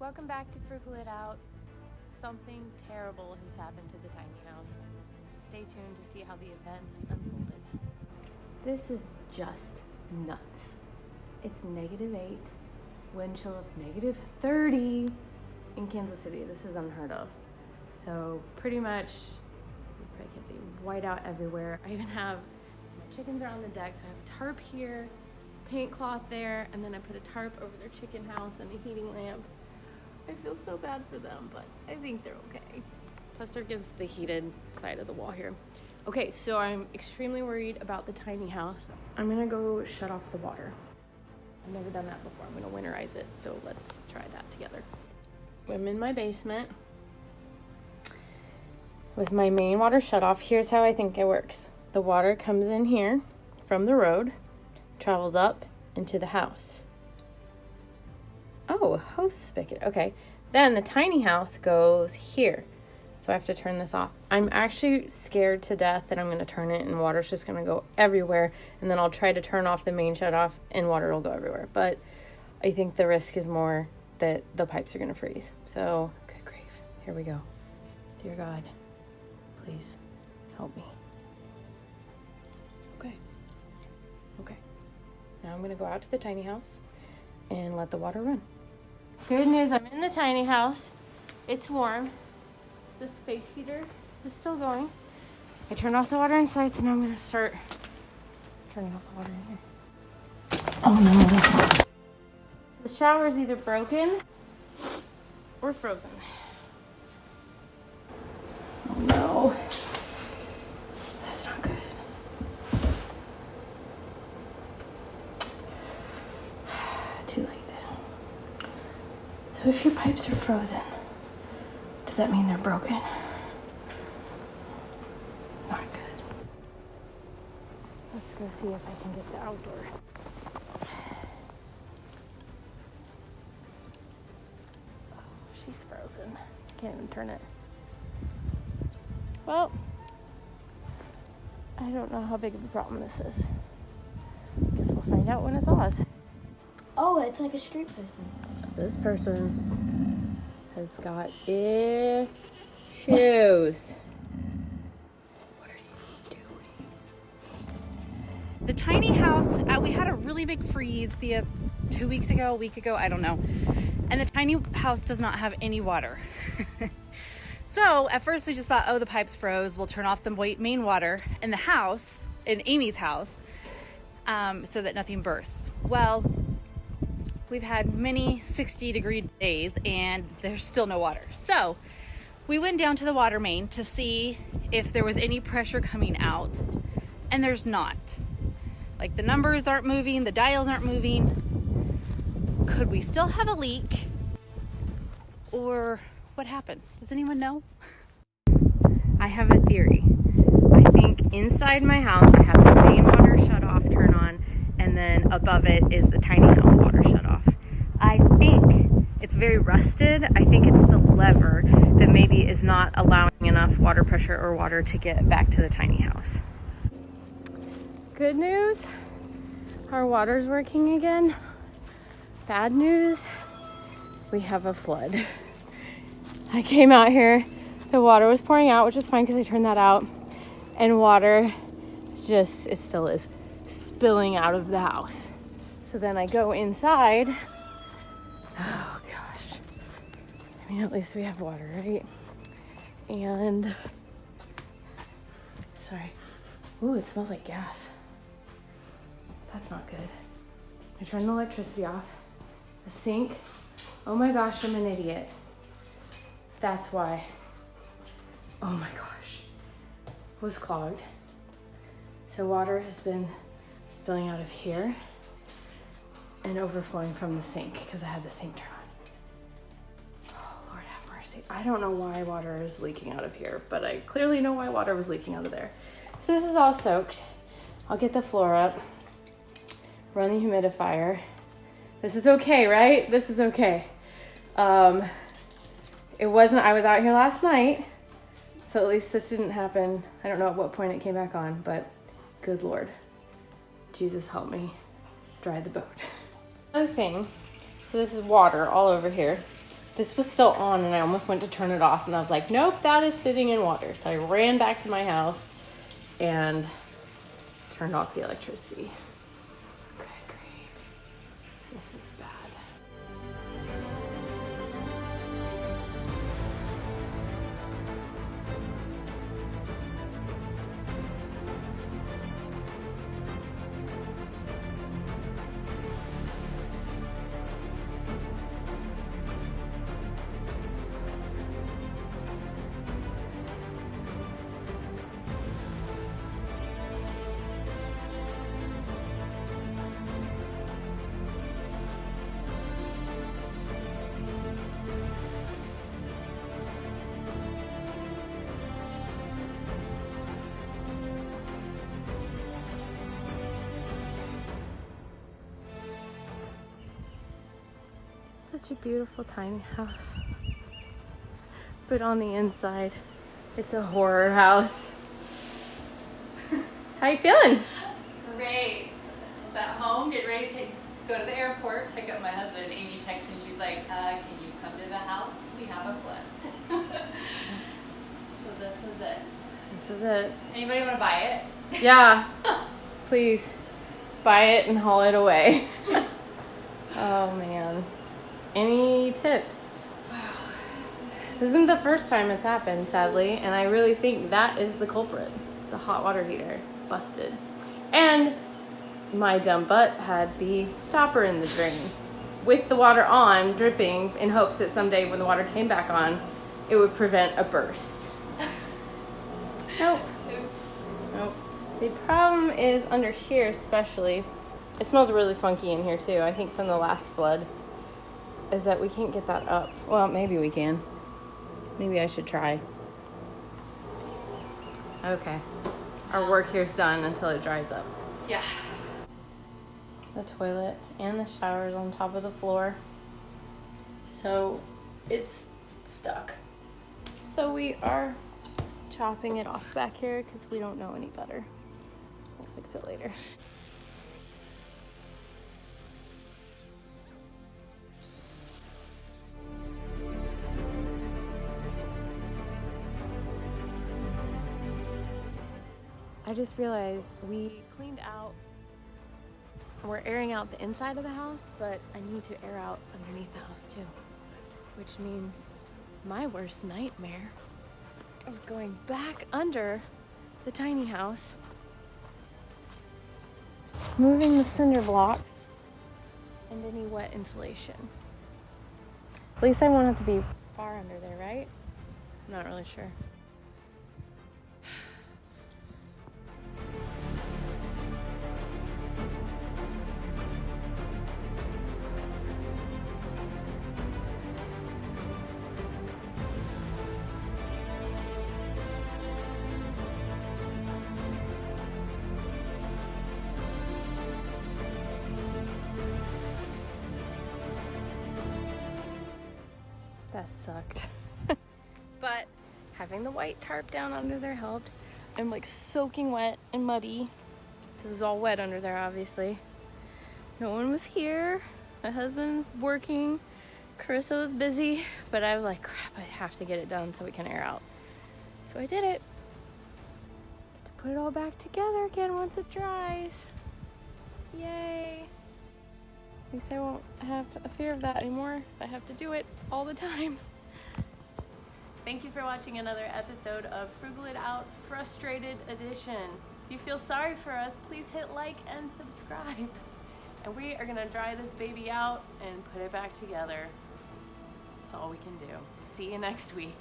Welcome back to Frugal It Out. Something terrible has happened to the tiny house. Stay tuned to see how the events unfolded. This is just nuts. It's -8, wind chill of -30 in Kansas City. This is unheard of. So pretty much, you probably can't see, whiteout everywhere. I even have, so my chickens are on the deck, so I have a tarp here, paint cloth there, and then I put a tarp over their chicken house and a heating lamp. I feel so bad for them, but I think they're okay. Plus they're against the heated side of the wall here. Okay, so I'm extremely worried about the tiny house. I'm gonna go shut off the water. I've never done that before. I'm gonna winterize it, so let's try that together. I'm in my basement with my main water shut off. Here's how I think it works. The water comes in here from the road, travels up into the house. Oh, a hose spigot. Okay. Then the tiny house goes here. So I have to turn this off. I'm actually scared to death that I'm going to turn it and water's just going to go everywhere. And then I'll try to turn off the main shut off and water will go everywhere. But I think the risk is more that the pipes are going to freeze. So, good grief. Here we go. Dear God, please help me. Okay. Okay. Now I'm going to go out to the tiny house and let the water run. Good news, I'm in the tiny house. It's warm. The space heater is still going. I turned off the water inside, so now I'm gonna start turning off the water in here. Oh no. So the shower is either broken or frozen. Oh no. That's not good. Too late. So if your pipes are frozen, does that mean they're broken? Not good. Let's go see if I can get the outdoor. Oh, she's frozen. Can't even turn it. Well, I don't know how big of a problem this is. Guess we'll find out when it thaws. Oh, it's like a street person. This person has got issues. What are you doing? The tiny house, we had a really big freeze 2 weeks ago, a week ago, I don't know. And the tiny house does not have any water. So at first we just thought, oh, the pipes froze. We'll turn off the main water in the house, in Amy's house, so that nothing bursts. Well, we've had many 60-degree days and there's still no water. So we went down to the water main to see if there was any pressure coming out, and there's not. Like, the numbers aren't moving, the dials aren't moving. Could we still have a leak? Or what happened? Does anyone know? I have a theory. I think inside my house I have the main water shut off, turn on, and then above it is the tiny house water shut off. I think it's very rusted. I think it's the lever that maybe is not allowing enough water pressure or water to get back to the tiny house. Good news, our water's working again. Bad news, we have a flood. I came out here, the water was pouring out, which is fine because I turned that out, and water it still is spilling out of the house. So then I go inside. Oh gosh. I mean, at least we have water, right? And sorry. Ooh, it smells like gas. That's not good. I turned the electricity off. The sink. Oh my gosh, I'm an idiot. That's why. Oh my gosh. Was clogged. So water has been spilling out of here and overflowing from the sink because I had the sink turned on. Oh, Lord have mercy. I don't know why water is leaking out of here, but I clearly know why water was leaking out of there. So this is all soaked. I'll get the floor up, run the humidifier. This is okay, right? This is okay. It wasn't, I was out here last night, so at least this didn't happen. I don't know at what point it came back on, but good Lord. Jesus help me dry the boat. Another thing, so this is water all over here. this was still on and I almost went to turn it off and I was like, nope, that is sitting in water. So I ran back to my house and turned off the electricity. Good grief. This is bad. Such a beautiful tiny house. But on the inside, it's a horror house. How you feeling? Great. I was at home, getting ready to go to the airport, pick up my husband, and Amy texts me. She's like, can you come to the house? We have a flood. So this is it. This is it. Anybody want to buy it? Yeah. Please buy it and haul it away. Oh man. Any tips? This isn't the first time it's happened, sadly, and I really think that is the culprit. The hot water heater busted. And my dumb butt had the stopper in the drain with the water on, dripping, in hopes that someday when the water came back on, it would prevent a burst. Nope. Oops. Nope. The problem is under here especially. It smells really funky in here too, I think from the last flood. Is that we can't get that up. Well, maybe we can. Maybe I should try. Okay. Our work here's done until it dries up. Yeah. The toilet and the shower's on top of the floor. So it's stuck. So we are chopping it off back here because we don't know any better. We'll fix it later. I just realized we cleaned out, we're airing out the inside of the house, but I need to air out underneath the house too. Which means my worst nightmare of going back under the tiny house, moving the cinder blocks, and any wet insulation. At least I won't have to be far under there, right? I'm not really sure. That sucked. But having the white tarp down under there helped. I'm like soaking wet and muddy because it was all wet under there, obviously. No one was here. My husband's working. Carissa was busy, but I was like, crap, I have to get it done so we can air out. So I did it. Get to put it all back together again once it dries. Yay. At least I won't have a fear of that anymore if I have to do it all the time. Thank you for watching another episode of Frugal It Out Frustrated Edition. If you feel sorry for us, please hit like and subscribe. And we are gonna dry this baby out and put it back together. That's all we can do. See you next week.